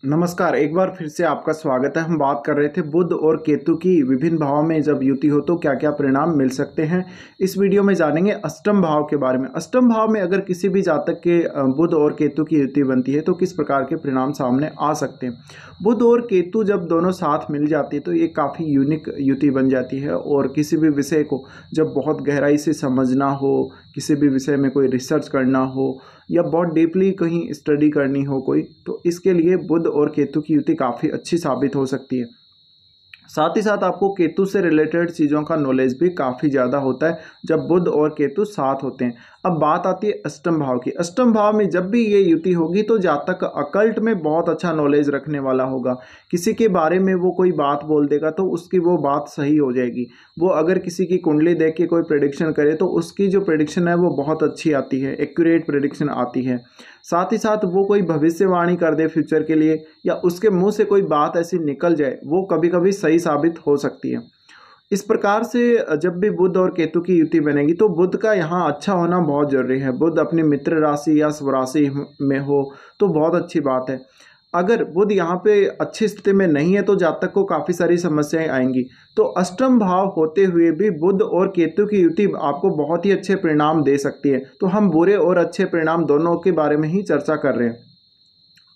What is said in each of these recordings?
नमस्कार, एक बार फिर से आपका स्वागत है। हम बात कर रहे थे बुध और केतु की विभिन्न भावों में जब युति हो तो क्या क्या परिणाम मिल सकते हैं। इस वीडियो में जानेंगे अष्टम भाव के बारे में। अष्टम भाव में अगर किसी भी जातक के बुध और केतु की युति बनती है तो किस प्रकार के परिणाम सामने आ सकते हैं। बुध और केतु जब दोनों साथ मिल जाती है तो ये काफ़ी यूनिक युति बन जाती है। और किसी भी विषय को जब बहुत गहराई से समझना हो, किसी भी विषय में कोई रिसर्च करना हो या बहुत डीपली कहीं स्टडी करनी हो कोई, तो इसके लिए बुध और केतु की युति काफ़ी अच्छी साबित हो सकती है। साथ ही साथ आपको केतु से रिलेटेड चीज़ों का नॉलेज भी काफ़ी ज़्यादा होता है जब बुध और केतु साथ होते हैं। अब बात आती है अष्टम भाव की। अष्टम भाव में जब भी ये युति होगी तो जातक अकल्ट में बहुत अच्छा नॉलेज रखने वाला होगा। किसी के बारे में वो कोई बात बोल देगा तो उसकी वो बात सही हो जाएगी। वो अगर किसी की कुंडली देख के कोई प्रेडिक्शन करे तो उसकी जो प्रेडिक्शन है वो बहुत अच्छी आती है, एक्यूरेट प्रेडिक्शन आती है। साथ ही साथ वो कोई भविष्यवाणी कर दे फ्यूचर के लिए या उसके मुंह से कोई बात ऐसी निकल जाए वो कभी कभी सही साबित हो सकती है। इस प्रकार से जब भी बुध और केतु की युति बनेगी तो बुध का यहाँ अच्छा होना बहुत जरूरी है। बुध अपनी मित्र राशि या स्वराशि में हो तो बहुत अच्छी बात है। अगर बुध यहाँ पे अच्छी स्थिति में नहीं है तो जातक को काफ़ी सारी समस्याएं आएंगी। तो अष्टम भाव होते हुए भी बुध और केतु की युति आपको बहुत ही अच्छे परिणाम दे सकती है। तो हम बुरे और अच्छे परिणाम दोनों के बारे में ही चर्चा कर रहे हैं।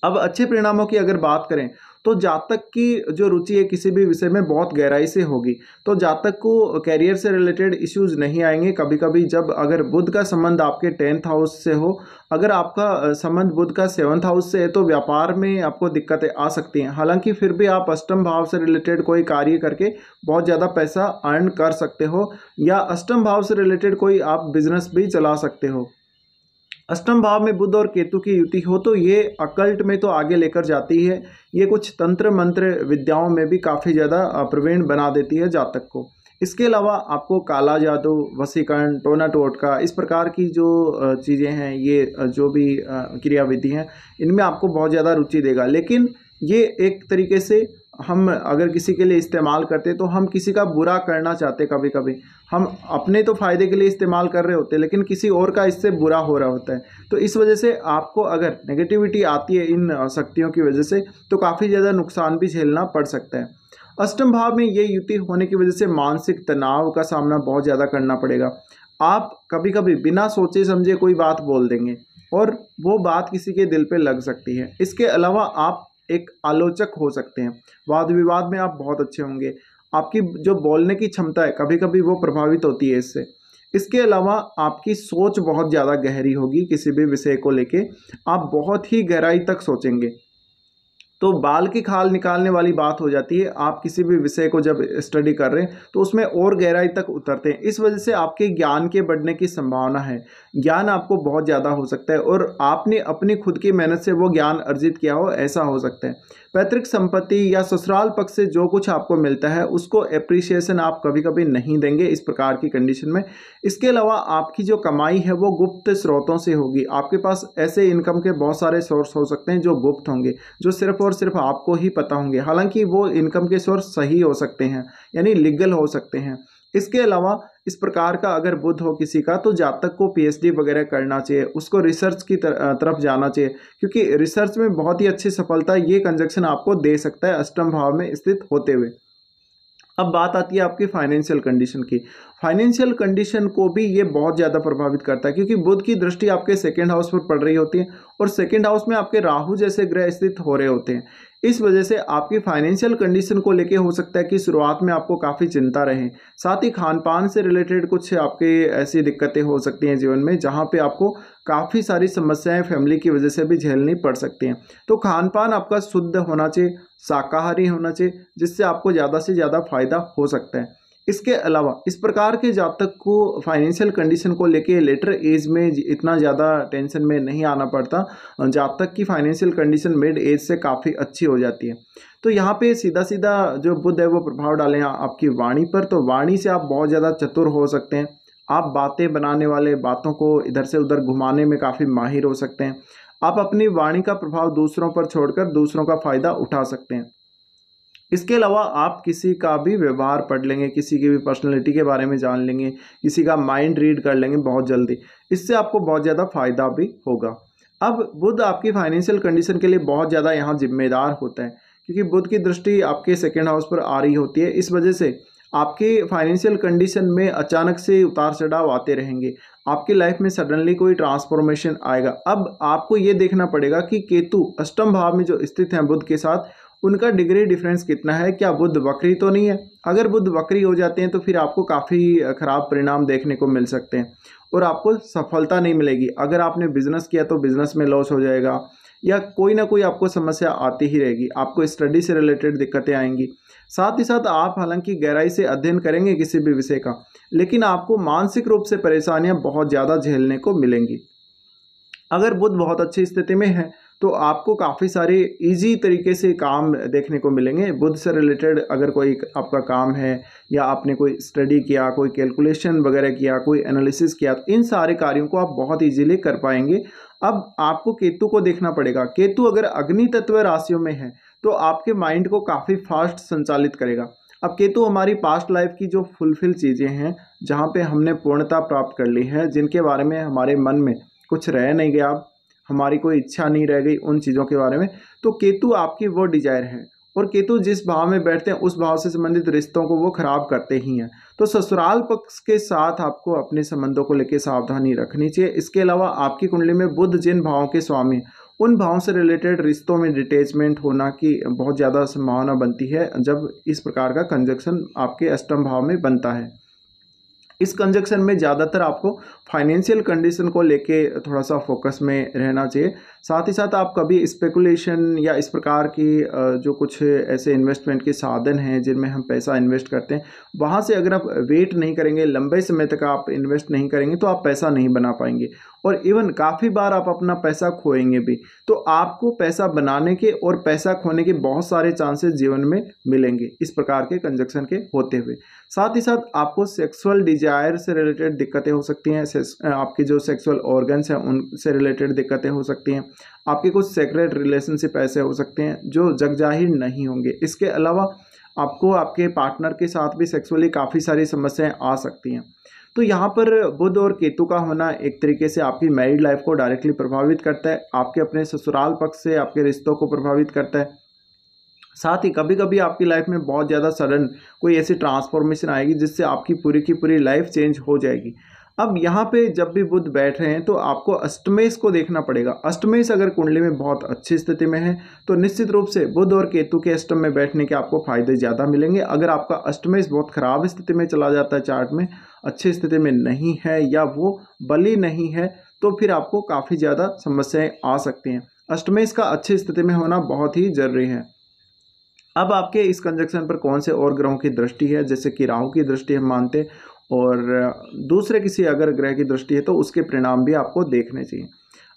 अब अच्छे परिणामों की अगर बात करें तो जातक की जो रुचि है किसी भी विषय में बहुत गहराई से होगी। तो जातक को कैरियर से रिलेटेड इश्यूज नहीं आएंगे। कभी कभी जब अगर बुध का संबंध आपके 10th हाउस से हो, अगर आपका संबंध बुध का 7th हाउस से है तो व्यापार में आपको दिक्कतें आ सकती हैं। हालांकि फिर भी आप अष्टम भाव से रिलेटेड कोई कार्य करके बहुत ज़्यादा पैसा अर्न कर सकते हो या अष्टम भाव से रिलेटेड कोई आप बिजनेस भी चला सकते हो। अष्टम भाव में बुध और केतु की युति हो तो ये अकल्ट में तो आगे लेकर जाती है। ये कुछ तंत्र मंत्र विद्याओं में भी काफ़ी ज़्यादा प्रवीण बना देती है जातक को। इसके अलावा आपको काला जादू, वशीकरण, टोना टोटका, इस प्रकार की जो चीज़ें हैं, ये जो भी क्रियाविधि हैं, इनमें आपको बहुत ज़्यादा रुचि देगा। लेकिन ये एक तरीके से हम अगर किसी के लिए इस्तेमाल करते तो हम किसी का बुरा करना चाहते। कभी कभी हम अपने तो फ़ायदे के लिए इस्तेमाल कर रहे होते हैं लेकिन किसी और का इससे बुरा हो रहा होता है। तो इस वजह से आपको अगर नेगेटिविटी आती है इन शक्तियों की वजह से तो काफ़ी ज़्यादा नुकसान भी झेलना पड़ सकता है। अष्टम भाव में ये युति होने की वजह से मानसिक तनाव का सामना बहुत ज़्यादा करना पड़ेगा। आप कभी कभी बिना सोचे समझे कोई बात बोल देंगे और वो बात किसी के दिल पे लग सकती है। इसके अलावा आप एक आलोचक हो सकते हैं। वाद विवाद में आप बहुत अच्छे होंगे। आपकी जो बोलने की क्षमता है कभी कभी वो प्रभावित होती है इससे। इसके अलावा आपकी सोच बहुत ज़्यादा गहरी होगी। किसी भी विषय को लेके आप बहुत ही गहराई तक सोचेंगे। तो बाल की खाल निकालने वाली बात हो जाती है। आप किसी भी विषय को जब स्टडी कर रहे हैं तो उसमें और गहराई तक उतरते हैं। इस वजह से आपके ज्ञान के बढ़ने की संभावना है। ज्ञान आपको बहुत ज़्यादा हो सकता है और आपने अपनी खुद की मेहनत से वो ज्ञान अर्जित किया हो, ऐसा हो सकता है। पैतृक संपत्ति या ससुराल पक्ष से जो कुछ आपको मिलता है उसको अप्रिसिएशन आप कभी कभी नहीं देंगे इस प्रकार की कंडीशन में। इसके अलावा आपकी जो कमाई है वो गुप्त स्रोतों से होगी। आपके पास ऐसे इनकम के बहुत सारे सोर्स हो सकते हैं जो गुप्त होंगे, जो सिर्फ और सिर्फ आपको ही पता होंगे। हालांकि वो इनकम के सोर्स सही हो सकते हैं, यानी लीगल हो सकते हैं। इसके अलावा इस प्रकार का अगर बुध हो किसी का तो जातक को पीएचडी वगैरह करना चाहिए, उसको रिसर्च की तरफ जाना चाहिए, क्योंकि रिसर्च में बहुत ही अच्छी सफलता ये कंजक्शन आपको दे सकता है अष्टम भाव में स्थित होते हुए। अब बात आती है आपकी फाइनेंशियल कंडीशन की। फाइनेंशियल कंडीशन को भी ये बहुत ज़्यादा प्रभावित करता है क्योंकि बुध की दृष्टि आपके सेकंड हाउस पर पड़ रही होती है और सेकंड हाउस में आपके राहु जैसे ग्रह स्थित हो रहे होते हैं। इस वजह से आपकी फाइनेंशियल कंडीशन को लेके हो सकता है कि शुरुआत में आपको काफ़ी चिंता रहे। साथ ही खान पान से रिलेटेड कुछ आपके ऐसी दिक्कतें हो सकती हैं जीवन में जहाँ पे आपको काफ़ी सारी समस्याएं फैमिली की वजह से भी झेलनी पड़ सकती हैं। तो खान पान आपका शुद्ध होना चाहिए, शाकाहारी होना चाहिए, जिससे आपको ज़्यादा से ज़्यादा फायदा हो सकता है। इसके अलावा इस प्रकार के जातक को फाइनेंशियल कंडीशन को लेके लेटर एज में इतना ज़्यादा टेंशन में नहीं आना पड़ता। जातक की फाइनेंशियल कंडीशन मिड एज से काफ़ी अच्छी हो जाती है। तो यहाँ पे सीधा सीधा जो बुध है वो प्रभाव डालें आपकी वाणी पर। तो वाणी से आप बहुत ज़्यादा चतुर हो सकते हैं। आप बातें बनाने वाले, बातों को इधर से उधर घुमाने में काफ़ी माहिर हो सकते हैं। आप अपनी वाणी का प्रभाव दूसरों पर छोड़कर दूसरों का फ़ायदा उठा सकते हैं। इसके अलावा आप किसी का भी व्यवहार पढ़ लेंगे, किसी की भी पर्सनैलिटी के बारे में जान लेंगे, किसी का माइंड रीड कर लेंगे बहुत जल्दी। इससे आपको बहुत ज़्यादा फायदा भी होगा। अब बुध आपकी फाइनेंशियल कंडीशन के लिए बहुत ज़्यादा यहाँ जिम्मेदार होता है, क्योंकि बुध की दृष्टि आपके सेकेंड हाउस पर आ रही होती है। इस वजह से आपके फाइनेंशियल कंडीशन में अचानक से उतार चढ़ाव आते रहेंगे। आपकी लाइफ में सडनली कोई ट्रांसफॉर्मेशन आएगा। अब आपको ये देखना पड़ेगा कि केतु अष्टम भाव में जो स्थित हैं बुध के साथ, उनका डिग्री डिफरेंस कितना है, क्या बुध वक्री तो नहीं है। अगर बुध वक्री हो जाते हैं तो फिर आपको काफ़ी खराब परिणाम देखने को मिल सकते हैं और आपको सफलता नहीं मिलेगी। अगर आपने बिजनेस किया तो बिजनेस में लॉस हो जाएगा, या कोई ना कोई आपको समस्या आती ही रहेगी। आपको स्टडी से रिलेटेड दिक्कतें आएंगी। साथ ही साथ आप हालांकि गहराई से अध्ययन करेंगे किसी भी विषय का, लेकिन आपको मानसिक रूप से परेशानियां बहुत ज़्यादा झेलने को मिलेंगी। अगर बुध बहुत अच्छी स्थिति में है तो आपको काफ़ी सारे इजी तरीके से काम देखने को मिलेंगे। बुध से रिलेटेड अगर कोई आपका काम है, या आपने कोई स्टडी किया, कोई कैलकुलेशन वगैरह किया, कोई एनालिसिस किया, तो इन सारे कार्यों को आप बहुत इजीली कर पाएंगे। अब आपको केतु को देखना पड़ेगा। केतु अगर अग्नि तत्व राशियों में है तो आपके माइंड को काफ़ी फास्ट संचालित करेगा। अब केतु हमारी पास्ट लाइफ की जो फुलफिल चीज़ें हैं, जहाँ पे हमने पूर्णता प्राप्त कर ली है, जिनके बारे में हमारे मन में कुछ रह नहीं गया, हमारी कोई इच्छा नहीं रह गई उन चीज़ों के बारे में, तो केतु आपकी वो डिजायर है। और केतु जिस भाव में बैठते हैं उस भाव से संबंधित रिश्तों को वो खराब करते ही हैं। तो ससुराल पक्ष के साथ आपको अपने संबंधों को लेकर सावधानी रखनी चाहिए। इसके अलावा आपकी कुंडली में बुध जिन भावों के स्वामी, उन भावों से रिलेटेड रिश्तों में डिटैचमेंट होना की बहुत ज़्यादा संभावना बनती है जब इस प्रकार का कंजक्शन आपके अष्टम भाव में बनता है। इस कंजक्शन में ज़्यादातर आपको फाइनेंशियल कंडीशन को लेके थोड़ा सा फोकस में रहना चाहिए। साथ ही साथ आप कभी स्पेकुलेशन या इस प्रकार की जो कुछ ऐसे इन्वेस्टमेंट के साधन हैं जिनमें हम पैसा इन्वेस्ट करते हैं, वहाँ से अगर आप वेट नहीं करेंगे, लंबे समय तक आप इन्वेस्ट नहीं करेंगे, तो आप पैसा नहीं बना पाएंगे और इवन काफ़ी बार आप अपना पैसा खोएंगे भी। तो आपको पैसा बनाने के और पैसा खोने के बहुत सारे चांसेस जीवन में मिलेंगे इस प्रकार के कंजक्शन के होते हुए। साथ ही साथ आपको सेक्सुअल डिजायर से रिलेटेड दिक्कतें हो सकती हैं। आपकी जो सेक्सुअल ऑर्गन्स हैं उनसे रिलेटेड दिक्कतें हो सकती हैं। आपके कुछ सेक्रेट रिलेशनशिप ऐसे हो सकते हैं जो जगजाहिर नहीं होंगे। इसके अलावा आपको आपके पार्टनर के साथ भी सेक्सुअली काफ़ी सारी समस्याएं आ सकती हैं। तो यहाँ पर बुध और केतु का होना एक तरीके से आपकी मैरिड लाइफ को डायरेक्टली प्रभावित करता है, आपके अपने ससुराल पक्ष से आपके रिश्तों को प्रभावित करता है। साथ ही कभी कभी आपकी लाइफ में बहुत ज़्यादा सडन कोई ऐसी ट्रांसफॉर्मेशन आएगी जिससे आपकी पूरी की पूरी लाइफ चेंज हो जाएगी। अब यहाँ पे जब भी बुध बैठ रहे हैं तो आपको अष्टमेश को देखना पड़ेगा। अष्टमेश अगर कुंडली में बहुत अच्छी स्थिति में है तो निश्चित रूप से बुध और केतु के अष्टम में बैठने के आपको फायदे ज़्यादा मिलेंगे। अगर आपका अष्टमेश बहुत खराब स्थिति में चला जाता है, चार्ट में अच्छी स्थिति में नहीं है या वो बली नहीं है, तो फिर आपको काफ़ी ज़्यादा समस्याएं आ सकती हैं। अष्टमेश का अच्छी स्थिति में होना बहुत ही जरूरी है। अब आपके इस कंजक्शन पर कौन से और ग्रहों की दृष्टि है, जैसे कि राहु की दृष्टि हम मानते हैं और दूसरे किसी अगर ग्रह की दृष्टि है तो उसके परिणाम भी आपको देखने चाहिए।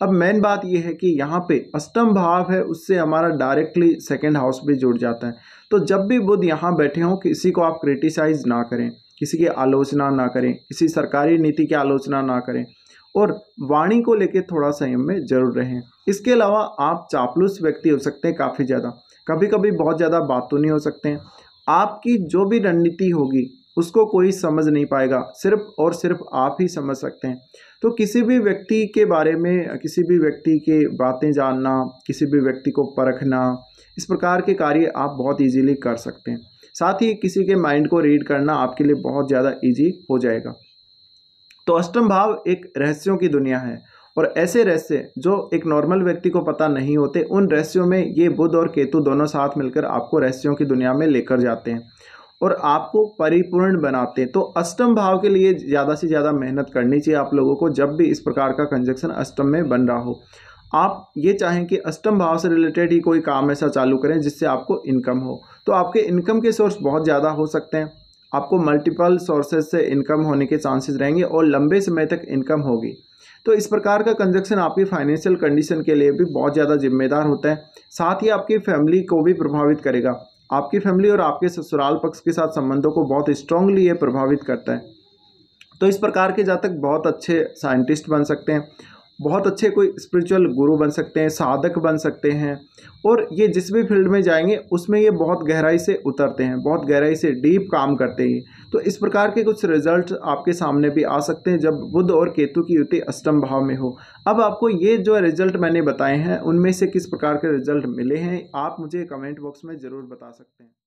अब मेन बात यह है कि यहाँ पे अष्टम भाव है, उससे हमारा डायरेक्टली सेकंड हाउस भी जुड़ जाता है। तो जब भी बुध यहाँ बैठे हों, किसी को आप क्रिटिसाइज ना करें, किसी की आलोचना ना करें, किसी सरकारी नीति की आलोचना ना करें और वाणी को लेकर थोड़ा संयम में जरूर रहें। इसके अलावा आप चापलूस व्यक्ति हो सकते हैं काफ़ी ज़्यादा, कभी कभी बहुत ज़्यादा बातूनी हो सकते हैं। आपकी जो भी रणनीति होगी उसको कोई समझ नहीं पाएगा, सिर्फ और सिर्फ आप ही समझ सकते हैं। तो किसी भी व्यक्ति के बारे में, किसी भी व्यक्ति के बातें जानना, किसी भी व्यक्ति को परखना, इस प्रकार के कार्य आप बहुत इजीली कर सकते हैं। साथ ही किसी के माइंड को रीड करना आपके लिए बहुत ज़्यादा इजी हो जाएगा। तो अष्टम भाव एक रहस्यों की दुनिया है और ऐसे रहस्य जो एक नॉर्मल व्यक्ति को पता नहीं होते, उन रहस्यों में ये बुध और केतु दोनों साथ मिलकर आपको रहस्यों की दुनिया में लेकर जाते हैं और आपको परिपूर्ण बनाते हैं। तो अष्टम भाव के लिए ज़्यादा से ज़्यादा मेहनत करनी चाहिए आप लोगों को। जब भी इस प्रकार का कंजक्शन अष्टम में बन रहा हो, आप ये चाहें कि अष्टम भाव से रिलेटेड ही कोई काम ऐसा चालू करें जिससे आपको इनकम हो, तो आपके इनकम के सोर्स बहुत ज़्यादा हो सकते हैं। आपको मल्टीपल सोर्सेज से इनकम होने के चांसेस रहेंगे और लंबे समय तक इनकम होगी। तो इस प्रकार का कंजक्शन आपकी फाइनेंशियल कंडीशन के लिए भी बहुत ज़्यादा जिम्मेदार होता है। साथ ही आपकी फैमिली को भी प्रभावित करेगा। आपकी फैमिली और आपके ससुराल पक्ष के साथ संबंधों को बहुत स्ट्रांगली ये प्रभावित करता है। तो इस प्रकार के जातक बहुत अच्छे साइंटिस्ट बन सकते हैं, बहुत अच्छे कोई स्पिरिचुअल गुरु बन सकते हैं, साधक बन सकते हैं, और ये जिस भी फील्ड में जाएंगे उसमें ये बहुत गहराई से उतरते हैं, बहुत गहराई से डीप काम करते हैं। तो इस प्रकार के कुछ रिजल्ट आपके सामने भी आ सकते हैं जब बुध और केतु की युति अष्टम भाव में हो। अब आपको ये जो रिजल्ट मैंने बताए हैं उनमें से किस प्रकार के रिजल्ट मिले हैं, आप मुझे कमेंट बॉक्स में ज़रूर बता सकते हैं।